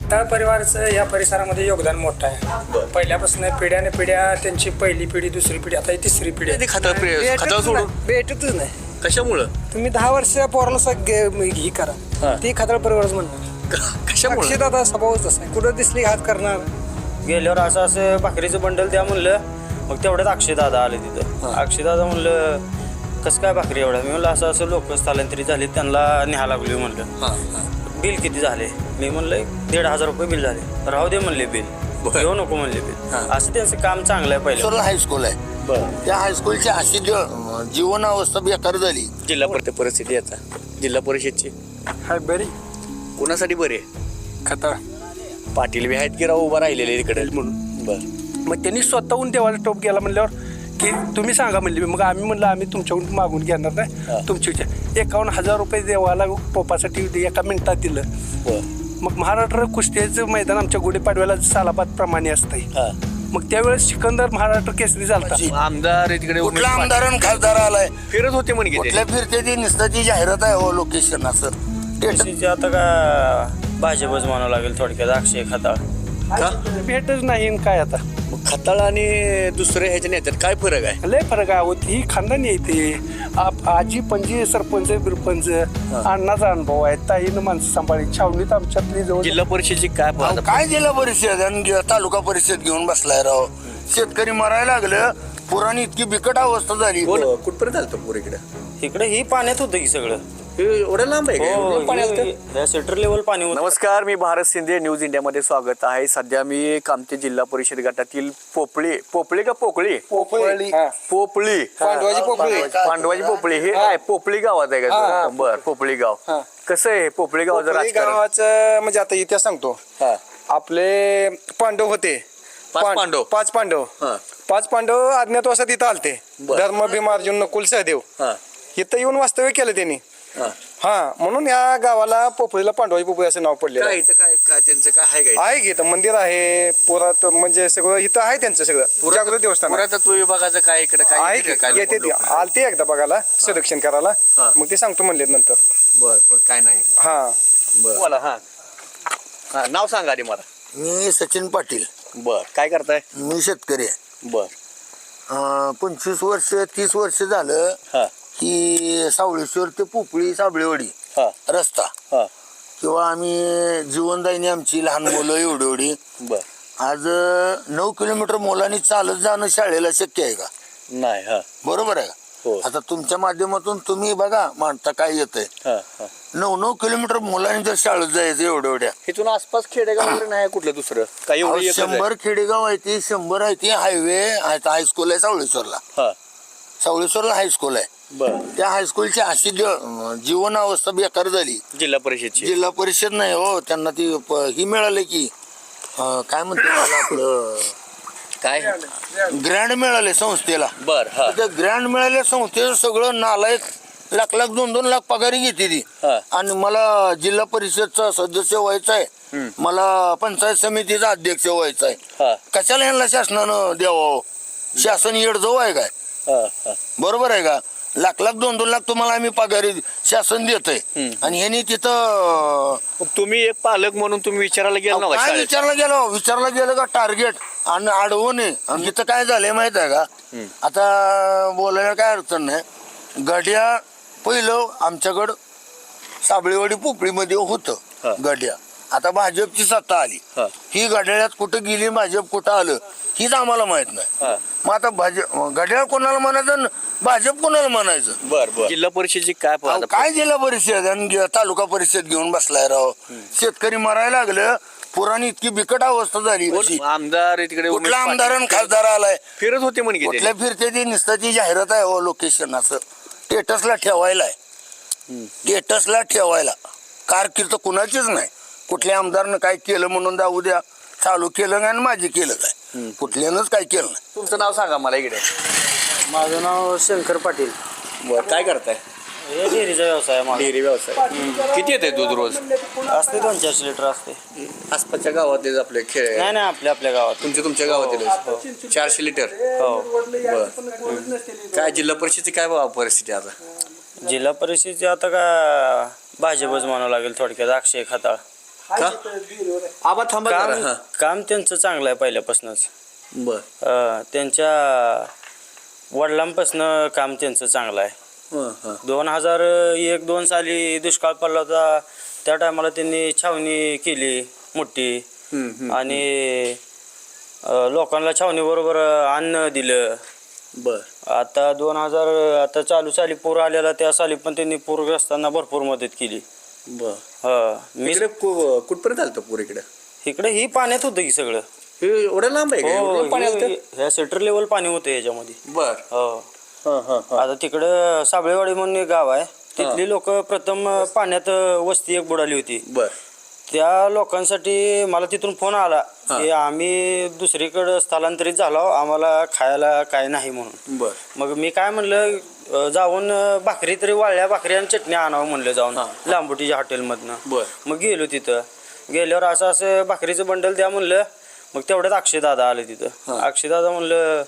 खताळ परिवाराचं या परिसरामध्ये योगदान मोठं आहे. पहिल्यापासून पिढ्याने पिढ्या त्यांची पहिली पिढी, दुसरी पिढी, आता ही तिसरी पिढी आहे. खताळ सोडून भेटतच नाही. कशामुळं तुम्ही 10 वर्ष पोराला ही करा, ती खताळ परिवारच म्हणणार. कशामुळं अक्षयदादा स्वभावच तसा आहे, कुठं दिसली हात करणार. गेल्यावर असं भाकरीचं बंडल द्या म्हणलं, मग तेवढ्यात अक्षयदादा आले तिथं. अक्षयदादा म्हणलं कसं काय भाकरी एवढा, मी म्हणलं असं लोक स्थलांतरित झाले, त्यांना न्यायला लागलो म्हणलं. बिल किती झाले, मी म्हणलं 1,500 रुपये बिल झाले. राहू दे म्हणले बिल, घेऊ नको म्हणले बिल. असं त्यांचं काम चांगलं आहे. पहिलं हायस्कूल आहे, त्या हायस्कूलची अशी जीवन अवस्था बेकार झाली. जिल्हा परिस्थिती आता जिल्हा परिषदची हाय बरी कोणासाठी बरी आहे? खताळ पाटील बी आहेत की राव उभा राहिलेले तिकडे म्हणून. मग त्यांनी स्वतःहून देवाला टोप केला म्हणल्यावर की तुम्ही सांगा म्हणले. मग आम्ही म्हणलं आम्ही तुमच्याकडून मागून घेणार नाही, तुमची 51,000 रुपये देवाला टोपासाठी एका मिनिटात दिलं. मग महाराष्ट्र कुस्त्याचं मैदान आमच्या गुढीपाडव्याला सालाबाद प्रमाणे असतंय. मग त्यावेळेस सिकंदर महाराष्ट्र केसरी झालता. आमदार तिकडे कुठला आमदार आणि खासदार आलाय, फिरत होते म्हणजे कुठल्या फिरते ती निस्ताची जाहिरात आहे. हो लोकेशन असं आता का भाजपच म्हणावं लागेल थोडक्यात. अक्षय खताळ भेटच नाही आणि काय आता. खताळ आणि दुसऱ्या ह्याच्या नेत्यात काय फरक आहे? लय फरक आहे होती. ही खानदानी येते, आजी पणजी सरपंच बिरपंच, अण्णाचा अनुभव आहे. ताईनं माणसं सांभाळी, छावणीत आमच्यातली जवळ. जिल्हा परिषदची काय जिल्हा परिषद आणि तालुका परिषद घेऊन बसलाय राव. शेतकरी मरायला लागलं, पुराणी इतकी बिकट अवस्था झाली. कुठपर्यंत आलं पूर इकडे ही पाण्यात होतं की सगळं. एवढं लांब आहे सेंटर लेवल पाणी होतं. नमस्कार, मी भारत शिंदे, न्यूज इंडियामध्ये स्वागत आहे. सध्या मी कामते जिल्हा परिषद गटातील पोपळी का पोकळी पोपळी पांडवाची पोपळी हे काय पोपळी गावात आहे का? बर, पोपळी गाव कसं आहे? पोपळी गावाचं गावाचं म्हणजे आता इतिहास सांगतो. आपले पांडव होते, पाच पांडव अज्ञातवासात इथं आलते. धर्म भीम अर्जुन नकुल सहदेव इथं येऊन वास्तव्य केलं त्यांनी. म्हणून या गावाला पोपळीला पांडवाची पोपळी असं नाव पडले. त्यांचं काय आहे की इथं मंदिर आहे, पुरात म्हणजे सगळं इथं आहे त्यांचं सगळं जागृत देवस्थान पुरातत्व विभागाचं काय इकडे आहे की. येते ते आलते एकदा बघायला, संरक्षण करायला. मग ते सांगतो म्हणले नंतर. बर, काय नाही. हा नाव सांगा आधी मला. मी सचिन पाटील. बर, काय करताय? मी शेतकरी आहे. बर, 25 वर्ष 30 वर्ष झालं की सावळेश्वर ते पोपळी साबळेवाडी रस्ता किंवा आम्ही जीवनदायिनी आमची लहान मुलं एवढी बर, आज 9 किलोमीटर मुलांनी चालत जाणं शाळेला शक्य आहे का? नाही. बरोबर आहे का? आता तुमच्या माध्यमातून तुम्ही बघा मांडता काय येत आहे. 9 किलोमीटर मुलांनी जर शाळेत जायचं एवढ्या इथून आसपास खेडेगाव वगैरे नाही कुठलं दुसरं काही? 100 खेडेगाव आहे ती, 100 आहे ती. हायवे हायस्कूल आहे सावळेश्वरला हायस्कूल आहे. त्या हायस्कूलची अशी जीवन अवस्था बेकार झाली. जिल्हा परिषद नाही हो, त्यांना ती ही मिळाले की काय म्हणते आपलं काय ग्रँड मिळाले संस्थेला. त्या ग्रँड मिळाल्या संस्थेचं सगळं नालायक लाख 2-2 लाख पगारी घेते ती. आणि मला जिल्हा परिषदचा सदस्य व्हायचा आहे, मला पंचायत समितीचा अध्यक्ष व्हायचा आहे. कशाला यांना शासनानं द्यावं? शासन येडजो आहे काय? बरोबर आहे का? लाख 2-2 लाख तुम्हाला आम्ही पगारी शासन देतोय आणि ह्यानी तिथं तुम्ही एक पालक म्हणून तुम्ही विचारायला गेलो काय विचारला गेलं का टार्गेट आणि अडवून आणि इथं काय झालंय माहित आहे का? आता बोलायला काय अडचण नाही. गड्या पहिलं आमच्याकडं साबळेवाडी पोपळीमध्ये होतं गड्या. आता भाजपची सत्ता आली, ही घड्याळ्यात कुठं गेली, भाजप कुठं आलं हीच आम्हाला माहित नाही. मग आता घड्याळ कोणाला म्हणायचं, भाजप कोणाला म्हणायचं? बरं, जिल्हा परिषदची काय जिल्हा परिषद आणि तालुका परिषद घेऊन बसलाय राव. शेतकरी मरायला लागलं, पुराणी इतकी बिकट अवस्था झाली. आमदार तिकडे कुठला आमदार आणि खासदार आलाय, फिरत होते म्हणजे कुठल्या फिरते ती निस्ताची जाहिरात आहे. हो लोकेशन असं स्टेटसला ठेवायला कारकीर्द कुणाचीच नाही. कुठल्या आमदारनं काय केलं म्हणून जाऊ द्या, चालू केलं नाही आणि माझी केलं काय, कुठल्यानंच काय केलं नाही. तुमचं नाव सांगा मला इकडे. माझं नाव शंकर पाटील. काय करताय? डेअरीचा व्यवसाय. डेअरी व्यवसाय. किती येते दूध रोज? असते 200-400 लिटर असते. आसपासच्या गावातले आपले खेळ नाही आपल्या गावात. तुमच्या गावातील 400 लिटर. काय जिल्हा परिषदची काय परिस्थिती आता? जिल्हा परिषदची आता का भाजपच म्हणावं लागेल थोडक्यात. अक्षय खताळ आबा थांबा जरा. काम हा. काम त्यांचं चांगलं आहे पहिल्यापासूनच. बर त्यांच्या वडिलांपासून काम त्यांचं चांगलं आहे. हं, हं. 2001-2 साली दुष्काळ पडला होता, त्या टायमाला त्यांनी छावणी केली मोठी आणि लोकांना छावणीबरोबर अन्न दिलं. बर आता 2000 आता चालू साली पूर आलेला, त्या साली पण त्यांनी पूरग्रस्तांना भरपूर मदत केली. बर मी इकडे कुठपर्यंत आलं पूर इकडे इकडे ही पाण्यात होतं की सगळं. हे एवढं लांब आहे का? एवढं पाणी आलं तर? ह्या सेंटर लेवल पाणी होतं याच्यामध्ये. बर हो. हं, हं, हं. आता तिकडं साबळेवाडी म्हणून एक गाव आहे, तिथली लोक प्रथम पाण्यात वस्ती एक बुडाली होती. बर त्या लोकांसाठी मला तिथून फोन आला की आम्ही दुसरीकडे स्थलांतरित झालो, आम्हाला खायला काय नाही म्हणून. बर मग मी काय म्हणलं, जाऊन भाकरी तरी वाळल्या भाकरी आणि चटणी आणावं म्हणलं जाऊन लांबुटीच्या हॉटेलमधनं. बर मग गेलो तिथं. गेल्यावर असं भाकरीचं बंडल द्या म्हणलं. मग तेवढ्यात अक्षय दादा आले तिथं. अक्षय दादा म्हणलं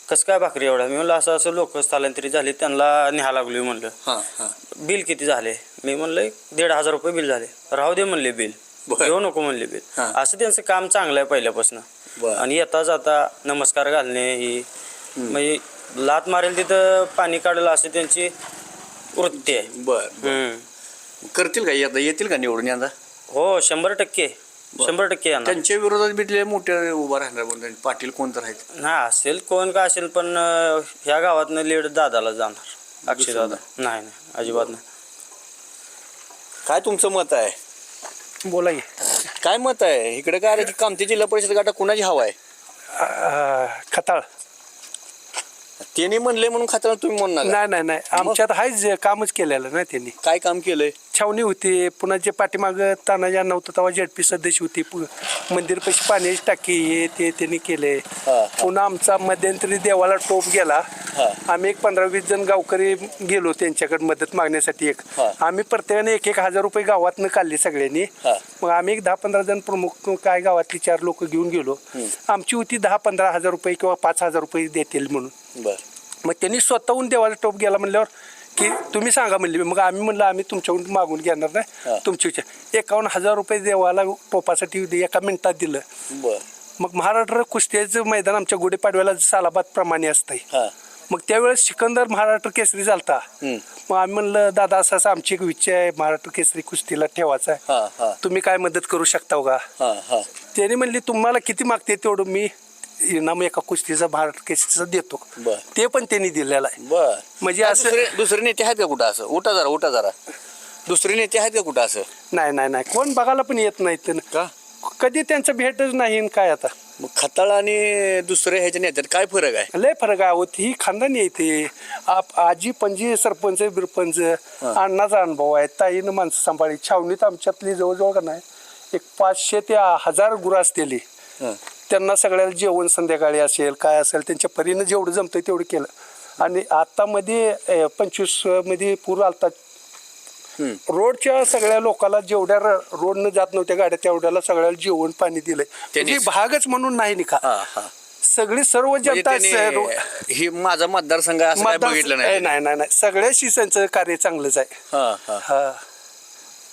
कसं काय भाकरी एवढा? मी म्हणलं असं लोक स्थलांतरित झाले, त्यांना न्याय लागलो म्हणलं. हां हां बिल किती झाले? मी म्हणलं 1,500 रुपये बिल झाले. राहू दे म्हणले बिल, घेऊ नको म्हणले बिल. असं त्यांचं काम चांगलं आहे पहिल्यापासून. आणि येता जाता नमस्कार घालणे ही म्हणजे लात मारेल तिथं पाणी काढलं असं त्यांची वृत्ती आहे. बर करतील का? येतील का निवडून यंदा? हो 100% 100% येणार. त्यांच्या विरोधात भेटले मोठे उभा राहणार बोलतात. पाटील कोण तर आहेत? नाही असेल कोण का असेल, पण ह्या गावातनं लीड दादाला जाणार. अक्षय दादा नाही नाही अजिबात नाही. काय तुमचं मत आहे? बोला की. काय मत आहे इकडे? काय की कामती जिल्हा परिषद गटात कुणाची हवा आहे? खताळ. त्यांनी म्हणले म्हणून खाताना तुम्ही म्हणणार? नाही आमच्यात हाच कामच केलेलं नाही त्यांनी. काय काम केलंय? छावणी होती, पुन्हा जे पाठीमाग तानाजी नव्हतं तेव्हा ZP सदस्य होती, मंदिर पैसे पाण्याची टाकी हे ते त्यांनी केले. पुन्हा आमचा मध्यंतरी देवाला टोप गेला. आम्ही एक 15-20 जण गावकरी गेलो त्यांच्याकडे मदत मागण्यासाठी. आम्ही प्रत्येकाने 1,000 रुपये गावातनं काढले सगळ्यांनी. मग आम्ही एक 10-15 जण प्रमुख काय गावातली 4 लोक घेऊन गेलो. आमची होती 10-15 हजार रुपये किंवा 5,000 रुपये देतील म्हणून. मग त्यांनी स्वतःहून देवाला टोप गेला म्हणल्यावर की तुम्ही सांगा म्हणले. मग आम्ही म्हणलं आम्ही तुमच्याकडून मागून घेणार नाही, तुमची 51,000 रुपये देवाला टोपासाठी एका मिनिटात दिलं. मग महाराष्ट्र कुस्त्याचं मैदान आमच्या गुढीपाडव्याला सालाबाद प्रमाणे असतंय. मग त्यावेळेस सिकंदर महाराष्ट्र केसरी झालता. मग आम्ही म्हणलं दादा असं आमची एक इच्छा आहे महाराष्ट्र केसरी कुस्तीला ठेवायचा आहे, तुम्ही काय मदत करू शकता का? त्याने म्हणले तुम्हाला किती मागते तेवढं मी इनाम एका कुस्तीचा महाराष्ट्र केसरीचा देतो. ते पण त्यांनी दिलेलं आहे. म्हणजे असं दुसरे नेते आहेत का कुठं? असं उठा जरा दुसरे नेते आहेत का कुठं? असं नाही कोण बघायला पण येत नाहीत का? कधी त्यांचं भेटच नाही. काय आता मग खताळ आणि दुसरे ह्याच्या नेत्यात काय फरक आहे? लय फरक आहे. ही खानदानी येते. आजी पणजी सरपंच बिरपंच अण्णाचा अनुभव आहे. ताईनं माणसं सांभाळली. छावणीत आमच्यातली जवळजवळ का नाही एक 500 ते 1000 गुरं असलेली. त्यांना सगळ्याला जेवण संध्याकाळी असेल काय असेल त्यांच्या परीनं जेवढं जमतंय तेवढं केलं. आणि आता मध्ये 25 मध्ये पूर आलता. रोडच्या सगळ्या लोकांना जेवढ्या रोडनं जात नव्हत्या गाड्या तेवढ्याला सगळ्याला जेवण पाणी दिलंय. म्हणजे भागच म्हणून नाही निका सगळी सर्व जनता. ही माझा मतदारसंघ आहे असं काय बघितलं नाही? नाही सगळ्याशी त्यांचं कार्य चांगलंच आहे.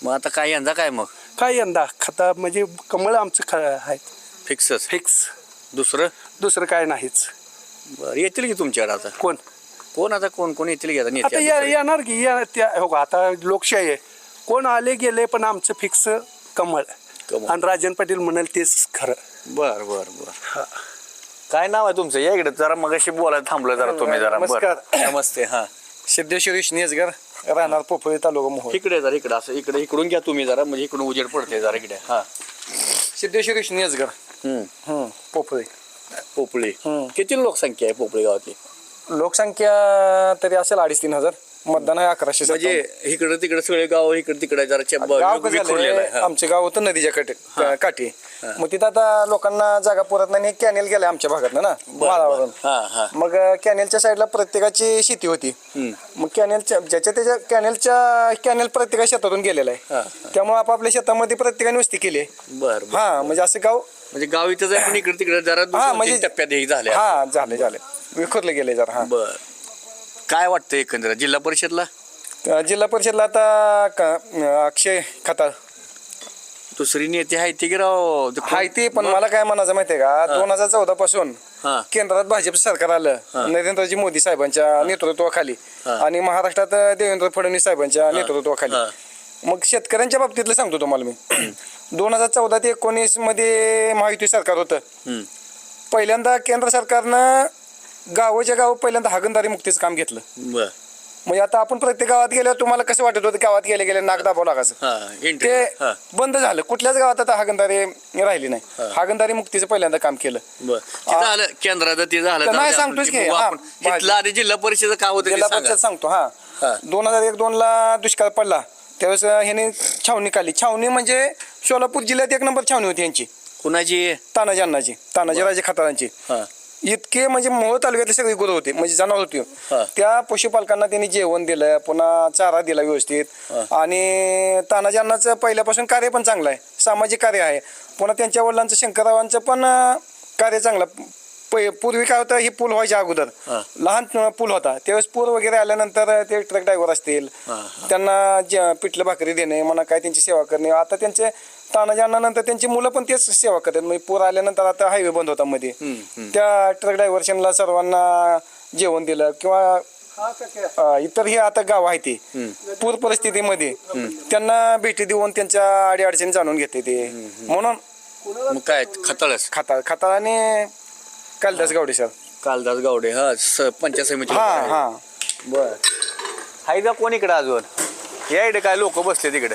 मग आता काय यंदा काय? मग काय यंदा खता म्हणजे कमळ आमचं आहे फिक्स. दुसरं काय नाहीच. बरं येतील की तुमच्याकडे आता? कोण आता कोण येतील की आता येणार की हो का? आता लोकशाही आहे. कोण आले गेले पण आमचं फिक्स कमळ. आणि राजन पाटील म्हणाल तेच खरं. बर काय नाव आहे तुमचं? या इकडे जरा मगाशी बोलायला थांबलं जरा तुम्ही जरा. नमस्ते. सिद्धेश्वर नेजगर राहणार पोफळी तालुका मोहोळ. इकडे जरा इकडे असं इकडून घ्या तुम्ही जरा म्हणजे इकडून उजेड पडते जरा इकडे. सिद्धेश्वर नेजगर पोपळी. किती लोकसंख्या आहे पोपळी गावातली? लोकसंख्या तरी असेल 2,500-3 हजार. मतदान आहे 1100. म्हणजे इकडे तिकडे सगळे गाव इकडे तिकडे जरा आमचे गाव होतं नदीच्या काठी. मग तिथं आता लोकांना जागा पुरत नाही. कॅनेल गेलाय आमच्या भागात ना माळावरून. मग कॅनेलच्या साईडला प्रत्येकाची शेती होती. मग कॅनेलच्या त्याच्या कॅनेल प्रत्येका शेतातून गेलेला आहे. त्यामुळे आपापल्या शेतामध्ये प्रत्येकाने वस्ती केली आहे. म्हणजे असं गाव म्हणजे गाव इथं जाय पण इकडे तिकडे जरा म्हणजे टप्प्यात झाले. झाले विखुरले गेले जरा. बर काय वाटतं एकंदरीत जिल्हा परिषदला? जिल्हा परिषदला आता अक्षय खताळ दुसरी नेते आहे ती की राव हाय ते पण मला काय म्हणायचं माहितीये का 2014 पासून हा. केंद्रात भाजप सरकार आलं नरेंद्रजी मोदी साहेबांच्या नेतृत्वाखाली आणि महाराष्ट्रात देवेंद्र फडणवीस साहेबांच्या नेतृत्वाखाली. मग शेतकऱ्यांच्या बाबतीतलं सांगतो तुम्हाला मी 2014 ते 19 मध्ये महायुती सरकार होतं. पहिल्यांदा केंद्र सरकारनं गावाच्या गाव पहिल्यांदा हागणदारी मुक्तीचं काम घेतलं. बर म्हणजे आता आपण प्रत्येक गावात गेल्यावर तुम्हाला कसं वाटत होतं गावात गेले नाक दाबावं लागायचं ते बंद झालं. कुठल्याच गावात आता हागणदारी राहिली नाही. हागणदारी मुक्तीचं पहिल्यांदा काम केलं. बर ते झालं केंद्राचं ते झालं नाही, सांगतोच की. हा, तिथलं आधी जिल्हा परिषद काय होतं ते जिल्हा सांगा. परिषद सांगतो. हा 2001-2 ला दुष्काळ पडला त्यावेळेस ह्याने छावणी काढली. छावणी म्हणजे सोलापूर जिल्ह्यात 1 नंबर छावणी होती यांची. कुणाची तानाजी अण्णाची तानाजी राजे खताळांची. इतके म्हणजे मोहोळ तालुक्यातले सगळे गुरु होते म्हणजे जनावर होते. त्या पशुपालकांना त्यांनी जेवण दिलं पुन्हा चारा दिला व्यवस्थित. आणि तानाजी अण्णाचं पहिल्यापासून कार्य पण चांगलं आहे. सामाजिक कार्य आहे. पुन्हा त्यांच्या वडिलांचं शंकररावांचं पण कार्य चांगलं. पूर्वी काय होतं ही पूल व्हायच्या अगोदर लहान पूल होता त्यावेळेस पूर वगैरे आल्यानंतर ते ट्रक ड्रायव्हर असतील त्यांना पिठलं भाकरी देणे म्हणा काय त्यांची सेवा करणे. आता त्यांचे तानाजी अण्णानंतर त्यांची मुलं पण तेच सेवा करतात. म्हणजे पूर आल्यानंतर आता हायवे बंद होता मध्ये त्या ट्रक ड्रायव्हर्सला सर्वांना जेवण दिलं किंवा इतर हे आता गाव आहे ते पूर परिस्थितीमध्ये त्यांना भेटी देऊन त्यांच्या अडीअडचणी जाणून घेते ते. म्हणून काय खताळच खताळ आणि कालिदास गावडे सर. कालदास गावडे हा पंचायत समिती. हा हा बर हाय का कोण इकडे अजून या इकडे काय लोक बसले तिकडे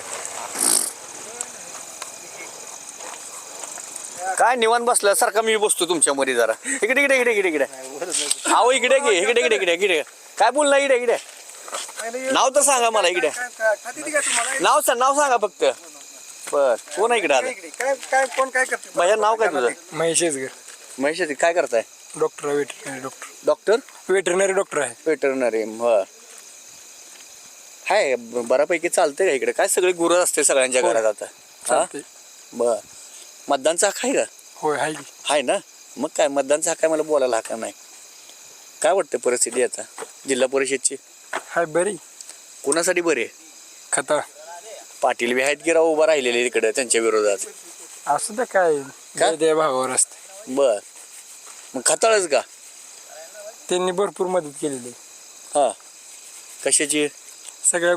काय निवांत बसला सारखा मी बसतो तुमच्या मध्ये जरा इकडे इकडे इकडे इकडे इकडे आहो इकडे घे इकडे इकडे इकडे इकडे काय बोलला इकडे इकडे नाव तर सांगा मला इकडे नाव सांगा फक्त. बर कोण आहे इकडे आता कोण काय करते माझ्या नाव काय तुझं महेश महेश काय करताय doctor veterinary doctor veterinary doctor आहे. वेटरनरी बर हाय बऱ्यापैकी चालतंय का इकडे काय सगळे गुरु असते सगळ्यांच्या घरात आता हा बर मतदानचा हक्क आहे का होय आहे आहे ना मग काय मतदानचा हक्क आहे मला बोलायला हक्क नाही काय वाटतं परिस्थिती आता जिल्हा परिषदची हाय बरी कोणासाठी बरी आहे खताळ पाटील बी आहेत की राव उभा राहिलेले तिकडे त्यांच्या विरोधात असं तर काय त्या भागावर असते. बर मग खताळच का त्यांनी भरपूर मदत केलेली हा कशाची सगळ्या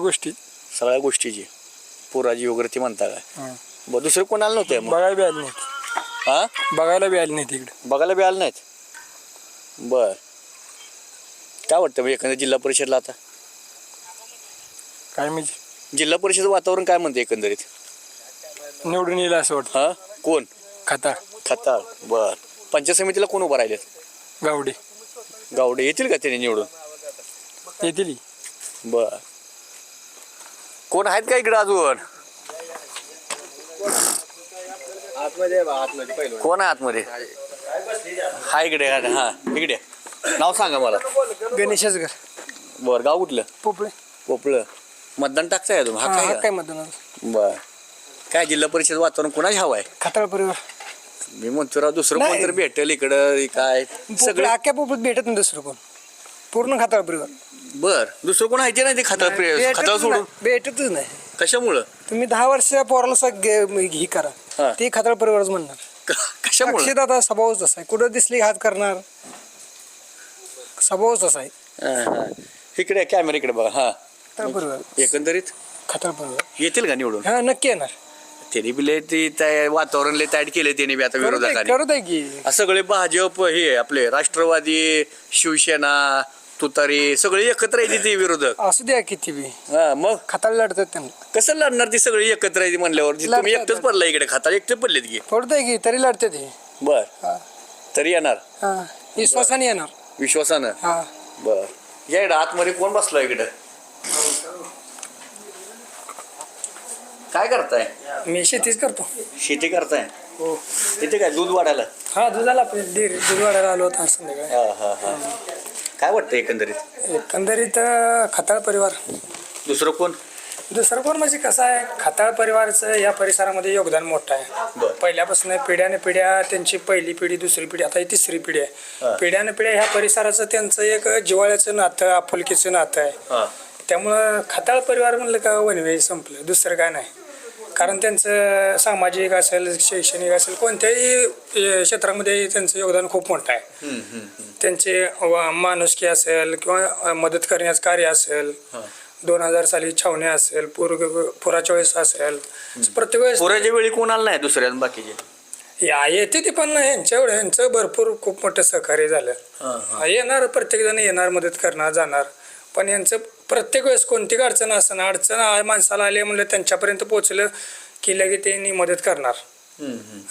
सगळ्या गोष्टीची पुराजी वगैरे ती म्हणता काय बर दुसरं कोण आलं नव्हतं मग बघायला बी आले नाहीत. हा बघायला बी आले नाही तिकडे. बघायला बी आलं नाहीत. बर काय वाटतं म्हणजे एखाद्या जिल्हा परिषदला आता काय म्हणजे जिल्हा परिषद वातावरण काय म्हणते एकंदरीत निवडून येईल असं वाटतं. हा कोण खताळ खताळ बर पंचायत समितीला कोण उभा राहिलेत गावडे गावडे येतील का त्याने निवडून येतील. बर कोण आहेत का इकडे अजून कोण आहे आतमध्ये हा इकडे हा इकडे नाव सांगा मला गणेशच घर बर गाव कुठलं पोपळे पोपळ मतदान टाकताय का तुम्ही हा हा काय काय मतदान बर काय जिल्हा परिषद वातावरण कोणाच हवं आहे खताळ परिवार मी म्हणतो राव दुसरं नाही. कोण तर भेटेल इकडं काय सगळं अख्ख्या पोपळीत भेटत नाही दुसरं कोण पूर्ण खताळ परिवार बर दुसरं कोण आहे ते नाही ते खताळ सोडून भेटतच नाही. कशामुळं तुम्ही 10 वर्ष पोराला ही हा. करा ते खताळ परिवारच म्हणणार. कशामुळं अक्षयदादा स्वभावच असा आहे कुठं दिसली हात करणार स्वभावच असा आहे. हा. इकडे कॅमेरा इकडे बघा हा खताळ परिवार एकंदरीत खताळ परिवार येतील का निवडून हा नक्की येणार. त्यांनी बी लय ते वातावरण लय ताईट केले त्यांनी बी आता विरोधकांनी करत आहे की सगळे भाजप हे आपले राष्ट्रवादी शिवसेना तुतारी सगळे एकत्र येते ते विरोधक असू द्या किती बी हा मग खताळ लढतात त्यांना कसं लढणार ती सगळी एकत्र येते म्हणल्यावर तुम्ही एकटंच पडला इकडे खाता एकटे पडलेत की पडत आहे की तरी लढते ते. बर हा. तरी येणार हा विश्वासाने येणार. विश्वासानं हा बर या इकडं आतमध्ये कोण बसला इकडं काय करताय मी शेतीच करतो. शेती करताय हो इथे काय दूध वाढायला हा दुधाला दूध वाढायला आलो होता संध्याकाळी. हा हा हा काय वाटतं एकंदरीत एकंदरीत खताळ परिवार दुसरं कोण दुसरं कोण म्हणजे कसं आहे खताळ परिवाराचं या परिसरामध्ये योगदान मोठं आहे. बरं. पहिल्यापासून पिढ्याने पिढ्या त्यांची पहिली पिढी दुसरी पिढी आता ही तिसरी पिढी आहे. पिढ्याने पिढ्या ह्या परिसराचं त्यांचं एक जिव्हाळ्याचं नातं आपुलकीचं नातं आहे. त्यामुळं खताळ परिवार म्हणलं का वनवे संपलं दुसरं काय नाही. कारण त्यांचं सामाजिक असेल शैक्षणिक असेल कोणत्याही क्षेत्रामध्ये त्यांचं योगदान खूप मोठं आहे. त्यांचे माणुसकी असेल किंवा मदत करण्याचं कार्य असेल, 2000 साली छावणी असेल, पुराच्या वेळेस असेल, प्रत्येक वेळेस पुराच्या वेळी कोण आलं नाही दुसऱ्या बाकीचे येते ते पण यांचं भरपूर खूप मोठं सहकार्य झालं. येणार प्रत्येक जण येणार, मदत करणार जाणार, पण यांचं प्रत्येक वेळेस कोणती अडचण असणार, अडचण माणसाला आली म्हणलं त्यांच्यापर्यंत पोहोचलं की लगेच त्यांनी मदत करणार.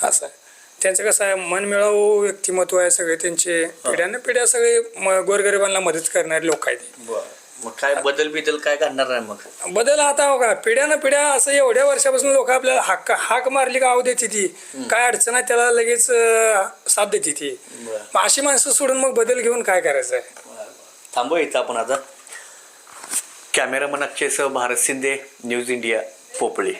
असं आहे त्यांचं. कसं आहे मनमिळावू व्यक्तिमत्व आहे सगळे त्यांचे. पिढ्या सगळे गोरगरिबांना मदत करणारे लोक आहेत. मग काय बदल काय करणार नाही मग बदल आता हो का पिढ्यानं पिढ्या असं एवढ्या वर्षापासून लोक आपल्याला हाक मारली का आव देते ती, काय अडचण आहे त्याला लगेच साथ देते ती. मग अशी माणसं सोडून मग बदल घेऊन काय करायचं आहे. थांबू इथं आपण आता. कॅमेरामन अक्षयसह भारत शिंदे, न्यूज इंडिया, पोपळी.